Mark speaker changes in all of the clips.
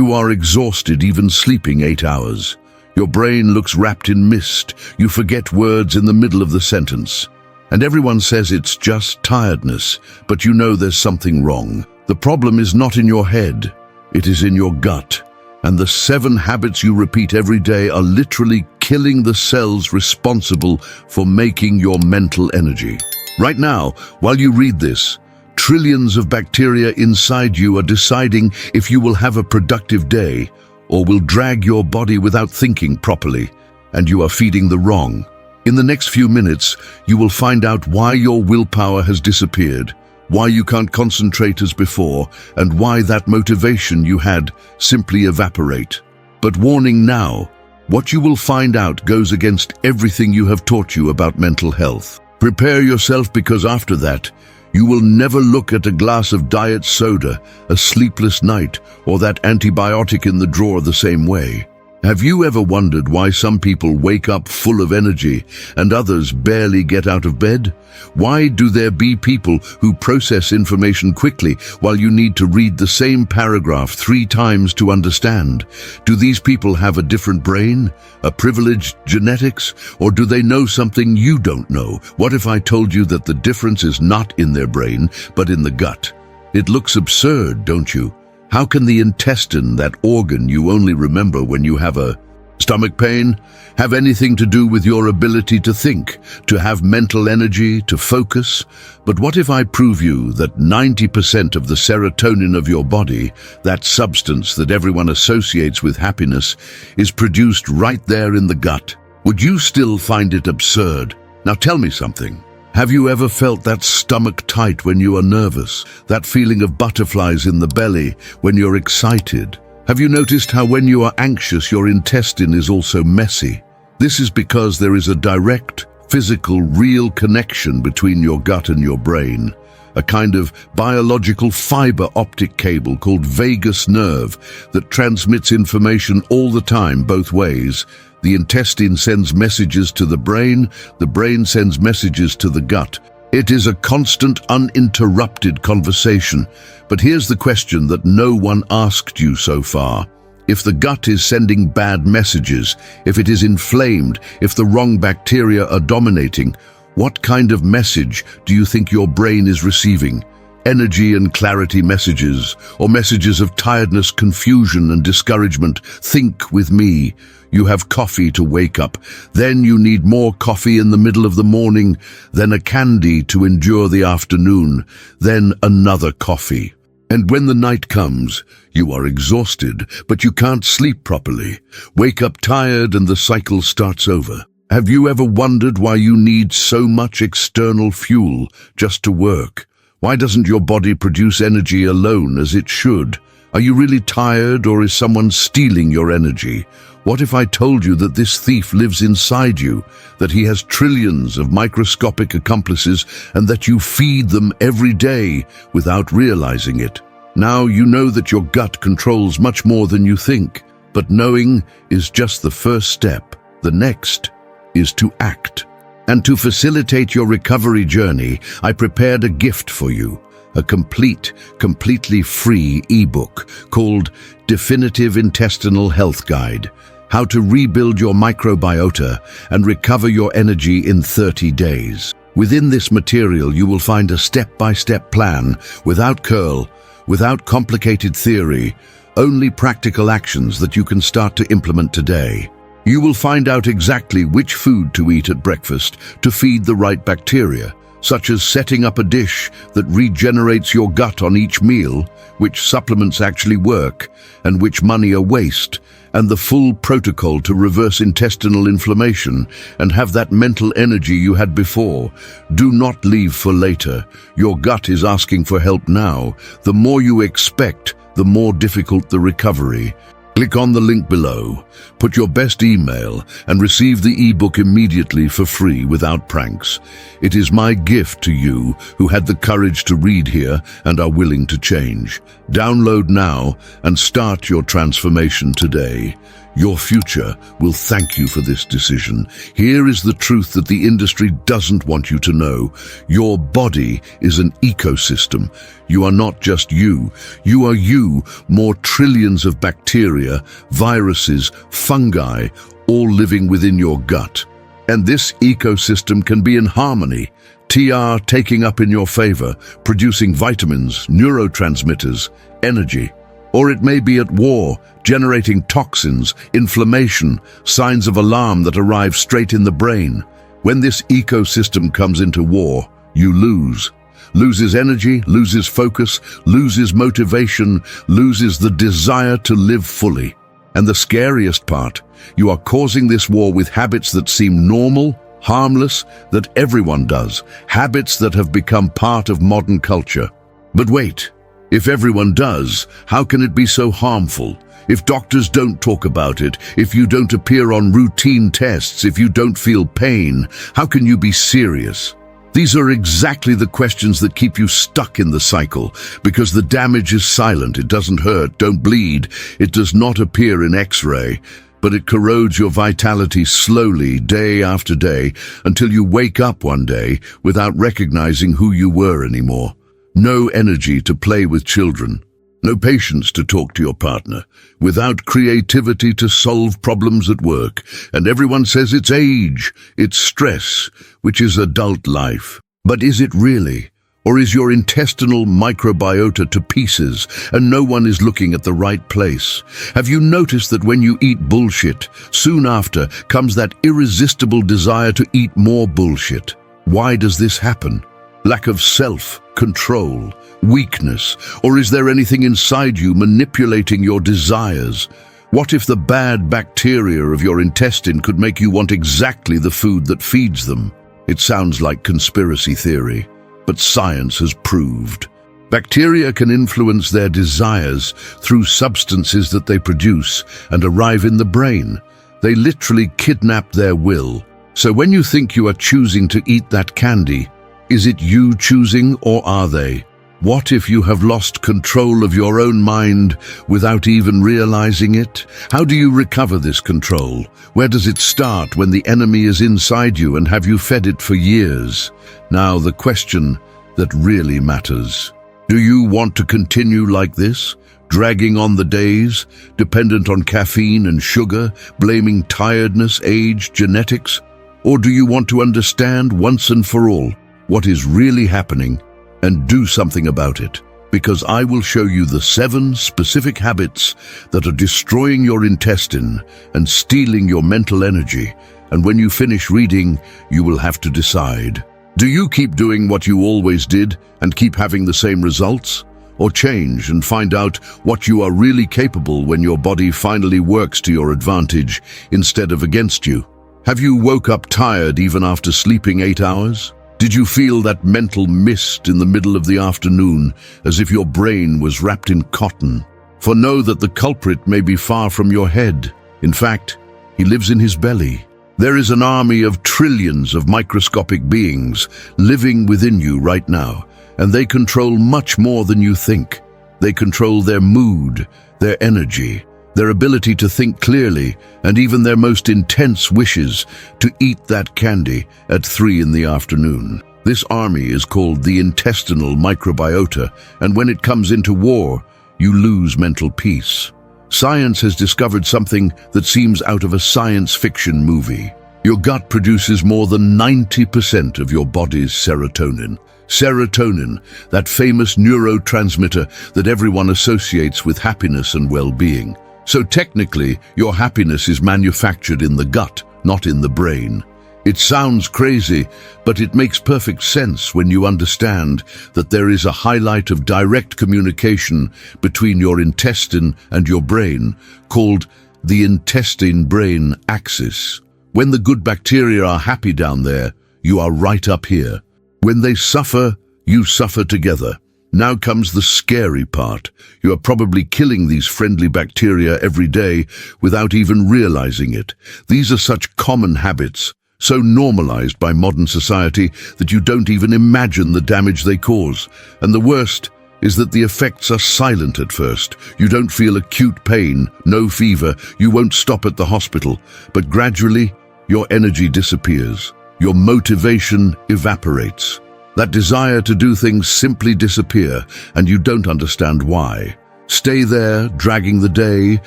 Speaker 1: You are exhausted even sleeping 8 hours. Your brain looks wrapped in mist. You forget words in the middle of the sentence. And everyone says it's just tiredness, but you know there's something wrong. The problem is not in your head, it is in your gut. And the 7 habits you repeat every day are literally killing the cells responsible for making your mental energy. Right now, while you read this, trillions of bacteria inside you are deciding if you will have a productive day or will drag your body without thinking properly, and you are feeding the wrong. In the next few minutes, you will find out why your willpower has disappeared, why you can't concentrate as before, and why that motivation you had simply evaporate. But warning now, what you will find out goes against everything you have taught you about mental health. Prepare yourself, because after that, you will never look at a glass of diet soda, a sleepless night, or that antibiotic in the drawer the same way. Have you ever wondered why some people wake up full of energy and others barely get out of bed? Why do there be people who process information quickly while you need to read the same paragraph 3 times to understand? Do these people have a different brain, a privileged genetics, or do they know something you don't know? What if I told you that the difference is not in their brain, but in the gut? It looks absurd, don't you? How can the intestine, that organ you only remember when you have a stomach pain, have anything to do with your ability to think, to have mental energy, to focus? But what if I prove you that 90% of the serotonin of your body, that substance that everyone associates with happiness, is produced right there in the gut? Would you still find it absurd? Now tell me something. Have you ever felt that stomach tight when you are nervous? That feeling of butterflies in the belly when you're excited? Have you noticed how when you are anxious, your intestine is also messy? This is because there is a direct, physical, real connection between your gut and your brain. A kind of biological fiber optic cable called vagus nerve that transmits information all the time, both ways. The intestine sends messages to the brain sends messages to the gut. It is a constant, uninterrupted conversation. But here's the question that no one asked you so far. If the gut is sending bad messages, if it is inflamed, if the wrong bacteria are dominating, what kind of message do you think your brain is receiving? Energy and clarity messages, or messages of tiredness, confusion, and discouragement? Think with me. You have coffee to wake up, then you need more coffee in the middle of the morning, then a candy to endure the afternoon, then another coffee. And when the night comes, you are exhausted, but you can't sleep properly. Wake up tired and the cycle starts over. Have you ever wondered why you need so much external fuel just to work? Why doesn't your body produce energy alone as it should? Are you really tired, or is someone stealing your energy? What if I told you that this thief lives inside you, that he has trillions of microscopic accomplices, and that you feed them every day without realizing it? Now you know that your gut controls much more than you think, but knowing is just the first step. The next is to act. And to facilitate your recovery journey, I prepared a gift for you, a completely free ebook called Definitive Intestinal Health Guide, How to Rebuild Your Microbiota and Recover Your Energy in 30 Days. Within this material, you will find a step-by-step plan, without curl, without complicated theory, only practical actions that you can start to implement today. You will find out exactly which food to eat at breakfast to feed the right bacteria, such as setting up a dish that regenerates your gut on each meal, which supplements actually work, and which money are waste, and the full protocol to reverse intestinal inflammation and have that mental energy you had before. Do not leave for later. Your gut is asking for help now. The more you expect, the more difficult the recovery. Click on the link below, put your best email, and receive the ebook immediately for free without pranks. It is my gift to you who had the courage to read here and are willing to change. Download now and start your transformation today. Your future will thank you for this decision. Here is the truth that the industry doesn't want you to know. Your body is an ecosystem. You are not just you. You are you, more trillions of bacteria, viruses, fungi, all living within your gut. And this ecosystem can be in harmony, TR taking up in your favor, producing vitamins, neurotransmitters, energy. Or it may be at war, generating toxins, inflammation, signs of alarm that arrive straight in the brain. When this ecosystem comes into war, you lose. Loses energy, loses focus, loses motivation, loses the desire to live fully. And the scariest part, you are causing this war with habits that seem normal, harmless, that everyone does, habits that have become part of modern culture. But wait, if everyone does, how can it be so harmful? If doctors don't talk about it, if you don't appear on routine tests, if you don't feel pain, how can you be serious? These are exactly the questions that keep you stuck in the cycle, because the damage is silent. It doesn't hurt, don't bleed. It does not appear in X-ray, but it corrodes your vitality slowly, day after day, until you wake up one day without recognizing who you were anymore. No energy to play with children, no patience to talk to your partner, without creativity to solve problems at work. And everyone says it's age, it's stress, which is adult life. But is it really? Or is your intestinal microbiota to pieces and no one is looking at the right place? Have you noticed that when you eat bullshit, soon after comes that irresistible desire to eat more bullshit? Why does this happen? Lack of self-control, weakness, or is there anything inside you manipulating your desires? What if the bad bacteria of your intestine could make you want exactly the food that feeds them? It sounds like conspiracy theory, but science has proved. Bacteria can influence their desires through substances that they produce and arrive in the brain. They literally kidnap their will. So when you think you are choosing to eat that candy, is it you choosing or are they? What if you have lost control of your own mind without even realizing it? How do you recover this control? Where does it start when the enemy is inside you and have you fed it for years? Now the question that really matters. Do you want to continue like this? Dragging on the days, dependent on caffeine and sugar, blaming tiredness, age, genetics? Or do you want to understand once and for all what is really happening and do something about it? Because I will show you the 7 specific habits that are destroying your intestine and stealing your mental energy. And when you finish reading, you will have to decide. Do you keep doing what you always did and keep having the same results? Or change and find out what you are really capable when your body finally works to your advantage instead of against you? Have you woke up tired even after sleeping 8 hours? Did you feel that mental mist in the middle of the afternoon, as if your brain was wrapped in cotton? For know that the culprit may be far from your head. In fact, he lives in his belly. There is an army of trillions of microscopic beings living within you right now, and they control much more than you think. They control their mood, their energy, their ability to think clearly, and even their most intense wishes to eat that candy at 3 in the afternoon. This army is called the intestinal microbiota, and when it comes into war, you lose mental peace. Science has discovered something that seems out of a science fiction movie. Your gut produces more than 90% of your body's serotonin. Serotonin, that famous neurotransmitter that everyone associates with happiness and well-being. So technically, your happiness is manufactured in the gut, not in the brain. It sounds crazy, but it makes perfect sense when you understand that there is a highlight of direct communication between your intestine and your brain, called the intestine-brain axis. When the good bacteria are happy down there, you are right up here. When they suffer, you suffer together. Now comes the scary part. You are probably killing these friendly bacteria every day without even realizing it. These are such common habits, so normalized by modern society that you don't even imagine the damage they cause. And the worst, is that the effects are silent at first. You don't feel acute pain, no fever, you won't stop at the hospital, but gradually your energy disappears. Your motivation evaporates. That desire to do things simply disappear, and you don't understand why. Stay there, dragging the day,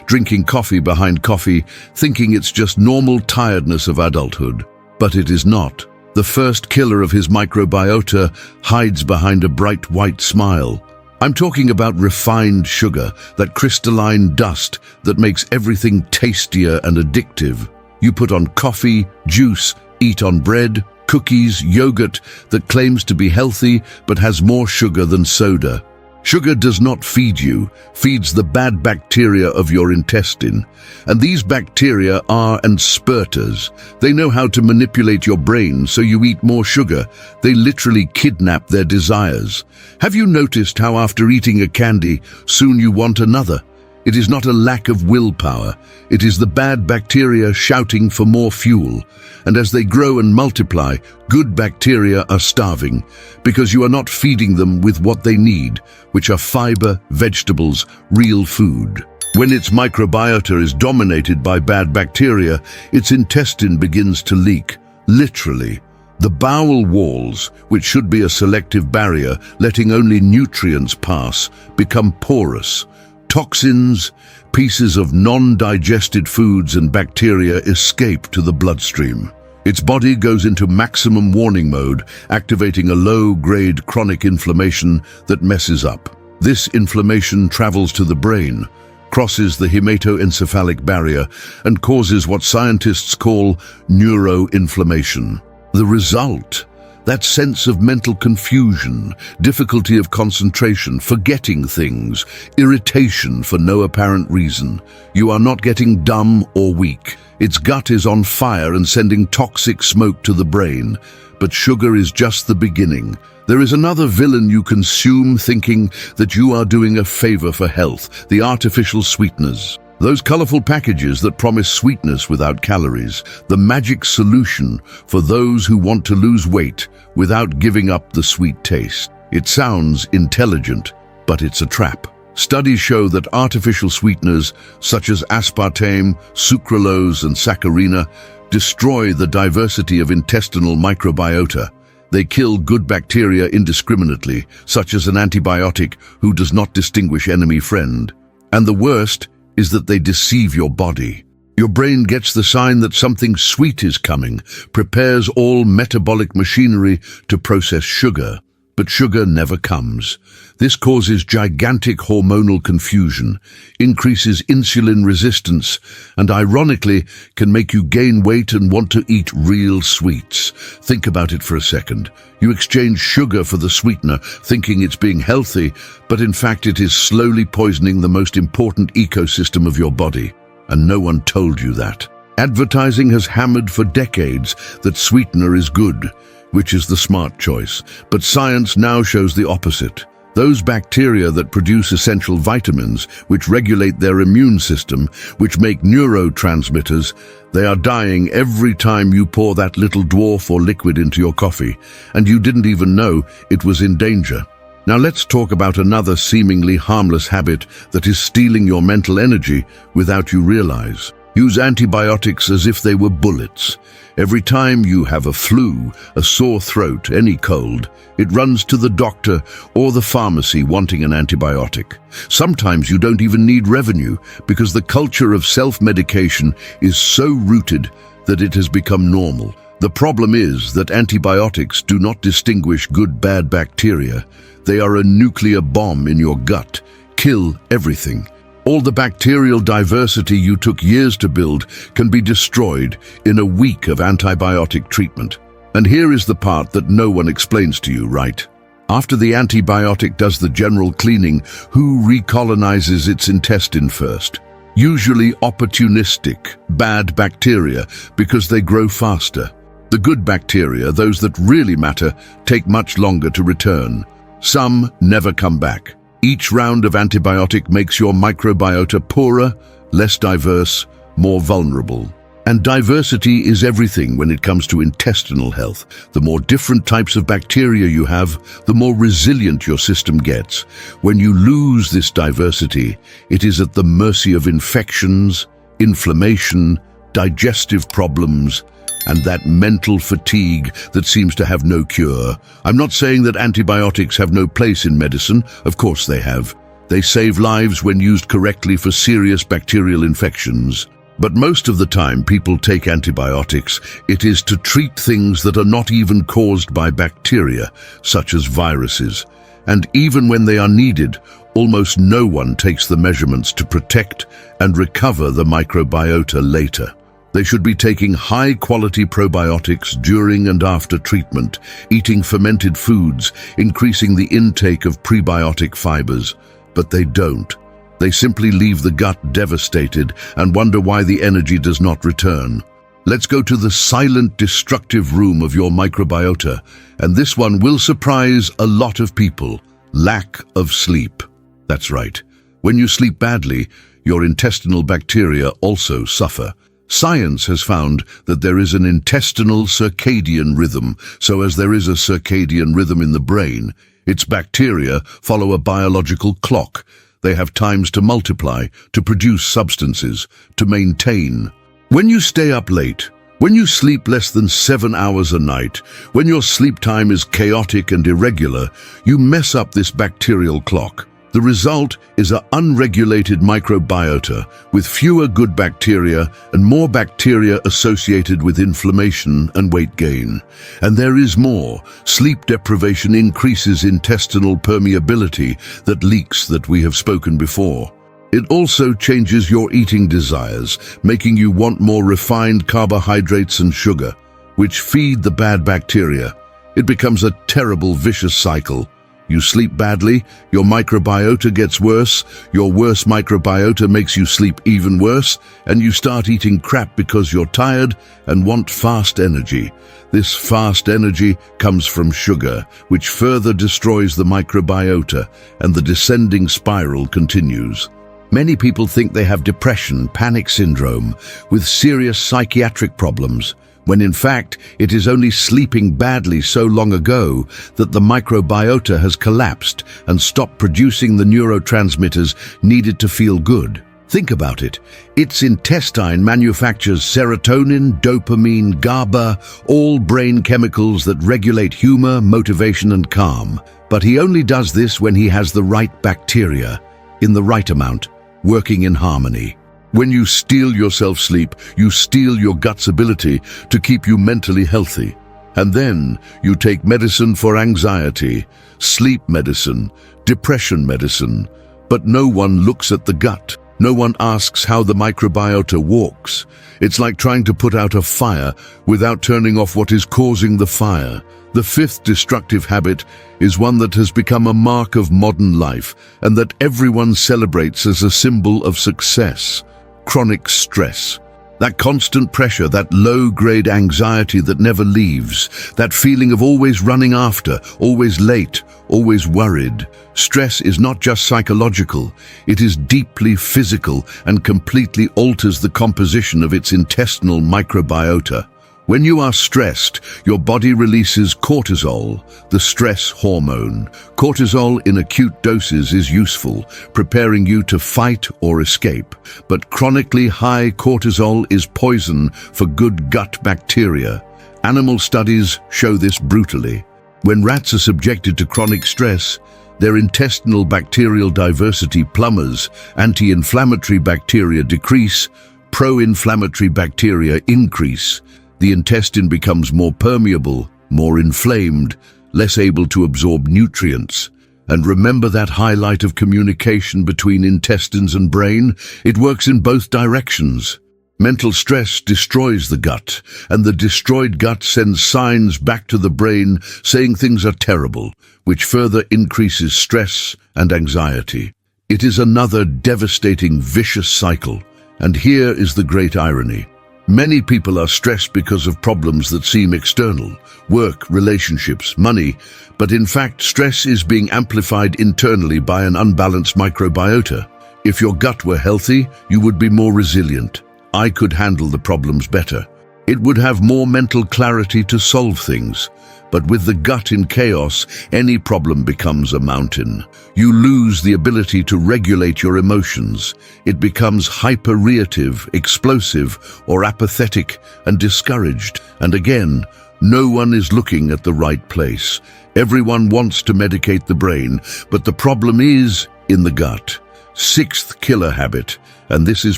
Speaker 1: drinking coffee behind coffee, thinking it's just normal tiredness of adulthood. But it is not. The first killer of his microbiota hides behind a bright white smile. I'm talking about refined sugar, that crystalline dust that makes everything tastier and addictive. You put on coffee, juice, eat on bread, cookies, yogurt that claims to be healthy but has more sugar than soda. Sugar does not feed you, feeds the bad bacteria of your intestine. And these bacteria are spurters. They know how to manipulate your brain so you eat more sugar. They literally kidnap their desires. Have you noticed how after eating a candy, soon you want another? It is not a lack of willpower. It is the bad bacteria shouting for more fuel. And as they grow and multiply, good bacteria are starving because you are not feeding them with what they need, which are fiber, vegetables, real food. When its microbiota is dominated by bad bacteria, its intestine begins to leak, literally. The bowel walls, which should be a selective barrier, letting only nutrients pass, become porous. Toxins, pieces of non-digested foods and bacteria escape to the bloodstream. Its body goes into maximum warning mode, activating a low-grade chronic inflammation that messes up. This inflammation travels to the brain, crosses the hematoencephalic barrier, and causes what scientists call neuroinflammation. The result? That sense of mental confusion, difficulty of concentration, forgetting things, irritation for no apparent reason. You are not getting dumb or weak. Its gut is on fire and sending toxic smoke to the brain. But sugar is just the beginning. There is another villain you consume thinking that you are doing a favor for health, the artificial sweeteners. Those colorful packages that promise sweetness without calories, the magic solution for those who want to lose weight without giving up the sweet taste. It sounds intelligent, but it's a trap. Studies show that artificial sweeteners such as aspartame, sucralose, and saccharina destroy the diversity of intestinal microbiota. They kill good bacteria indiscriminately, such as an antibiotic who does not distinguish enemy-friend. And the worst is that they deceive your body. Your brain gets the sign that something sweet is coming, prepares all metabolic machinery to process sugar. But sugar never comes. This causes gigantic hormonal confusion, increases insulin resistance, and ironically can make you gain weight and want to eat real sweets. Think about it for a second. You exchange sugar for the sweetener, thinking it's being healthy, but in fact it is slowly poisoning the most important ecosystem of your body. And no one told you that. Advertising has hammered for decades that sweetener is good, which is the smart choice. But science now shows the opposite. Those bacteria that produce essential vitamins, which regulate their immune system, which make neurotransmitters, they are dying every time you pour that little dwarf or liquid into your coffee, and you didn't even know it was in danger. Now let's talk about another seemingly harmless habit that is stealing your mental energy without you realize. Use antibiotics as if they were bullets. Every time you have a flu, a sore throat, any cold, it runs to the doctor or the pharmacy wanting an antibiotic. Sometimes you don't even need revenue because the culture of self-medication is so rooted that it has become normal. The problem is that antibiotics do not distinguish good-bad bacteria. They are a nuclear bomb in your gut. Kill everything. All the bacterial diversity you took years to build can be destroyed in a week of antibiotic treatment. And here is the part that no one explains to you, right? After the antibiotic does the general cleaning, who recolonizes its intestine first? Usually opportunistic, bad bacteria, because they grow faster. The good bacteria, those that really matter, take much longer to return. Some never come back. Each round of antibiotic makes your microbiota poorer, less diverse, more vulnerable. And diversity is everything when it comes to intestinal health. The more different types of bacteria you have, the more resilient your system gets. When you lose this diversity, it is at the mercy of infections, inflammation, digestive problems, and that mental fatigue that seems to have no cure. I'm not saying that antibiotics have no place in medicine. Of course they have. They save lives when used correctly for serious bacterial infections. But most of the time people take antibiotics, it is to treat things that are not even caused by bacteria, such as viruses. And even when they are needed, almost no one takes the measurements to protect and recover the microbiota later. They should be taking high-quality probiotics during and after treatment, eating fermented foods, increasing the intake of prebiotic fibers. But they don't. They simply leave the gut devastated and wonder why the energy does not return. Let's go to the silent, destructive room of your microbiota, and this one will surprise a lot of people. Lack of sleep. That's right. When you sleep badly, your intestinal bacteria also suffer. Science has found that there is an intestinal circadian rhythm, so as there is a circadian rhythm in the brain, its bacteria follow a biological clock. They have times to multiply, to produce substances, to maintain. When you stay up late, when you sleep less than 7 hours a night, when your sleep time is chaotic and irregular, you mess up this bacterial clock. The result is an unregulated microbiota with fewer good bacteria and more bacteria associated with inflammation and weight gain. And there is more. Sleep deprivation increases intestinal permeability, that leaks that we have spoken before. It also changes your eating desires, making you want more refined carbohydrates and sugar, which feed the bad bacteria. It becomes a terrible vicious cycle. You sleep badly, your microbiota gets worse, your worse microbiota makes you sleep even worse, and you start eating crap because you're tired and want fast energy. This fast energy comes from sugar, which further destroys the microbiota, and the descending spiral continues. Many people think they have depression, panic syndrome, with serious psychiatric problems, when in fact it is only sleeping badly so long ago that the microbiota has collapsed and stopped producing the neurotransmitters needed to feel good. Think about it. Its intestine manufactures serotonin, dopamine, GABA, all brain chemicals that regulate humor, motivation, and calm. But he only does this when he has the right bacteria, in the right amount, working in harmony. When you steal yourself sleep, you steal your gut's ability to keep you mentally healthy. And then you take medicine for anxiety, sleep medicine, depression medicine. But no one looks at the gut. No one asks how the microbiota walks. It's like trying to put out a fire without turning off what is causing the fire. The fifth destructive habit is one that has become a mark of modern life and that everyone celebrates as a symbol of success. Chronic stress. That constant pressure, that low-grade anxiety that never leaves, that feeling of always running after, always late, always worried. Stress is not just psychological, it is deeply physical and completely alters the composition of its intestinal microbiota. When you are stressed, your body releases cortisol, the stress hormone. Cortisol in acute doses is useful, preparing you to fight or escape. But chronically high cortisol is poison for good gut bacteria. Animal studies show this brutally. When rats are subjected to chronic stress, their intestinal bacterial diversity plummets, anti-inflammatory bacteria decrease, pro-inflammatory bacteria increase. The intestine becomes more permeable, more inflamed, less able to absorb nutrients. And remember that highlight of communication between intestines and brain? It works in both directions. Mental stress destroys the gut, and the destroyed gut sends signs back to the brain saying things are terrible, which further increases stress and anxiety. It is another devastating, vicious cycle. And here is the great irony. Many people are stressed because of problems that seem external, work, relationships, money, but in fact stress is being amplified internally by an unbalanced microbiota. If your gut were healthy, you would be more resilient, I could handle the problems better. It would have more mental clarity to solve things. But with the gut in chaos, any problem becomes a mountain. You lose the ability to regulate your emotions. It becomes hyperreactive, explosive, or apathetic and discouraged. And again, no one is looking at the right place. Everyone wants to medicate the brain, but the problem is in the gut. Sixth killer habit, and this is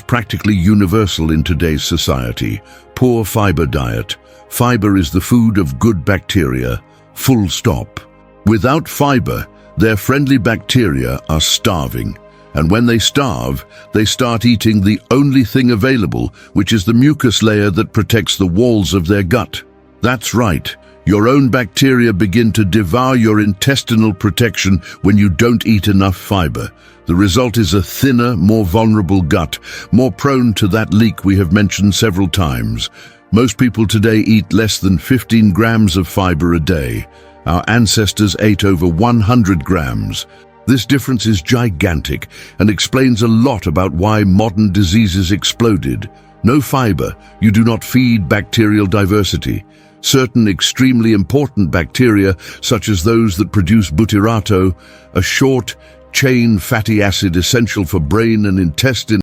Speaker 1: practically universal in today's society: poor fiber diet. Fiber is the food of good bacteria, full stop. Without fiber, their friendly bacteria are starving. And when they starve, they start eating the only thing available, which is the mucus layer that protects the walls of their gut. That's right. Your own bacteria begin to devour your intestinal protection when you don't eat enough fiber. The result is a thinner, more vulnerable gut, more prone to that leak we have mentioned several times. Most people today eat less than 15 grams of fiber a day. Our ancestors ate over 100 grams. This difference is gigantic and explains a lot about why modern diseases exploded. No fiber, you do not feed bacterial diversity. Certain extremely important bacteria, such as those that produce butyrato, a short-chain fatty acid essential for brain and intestine,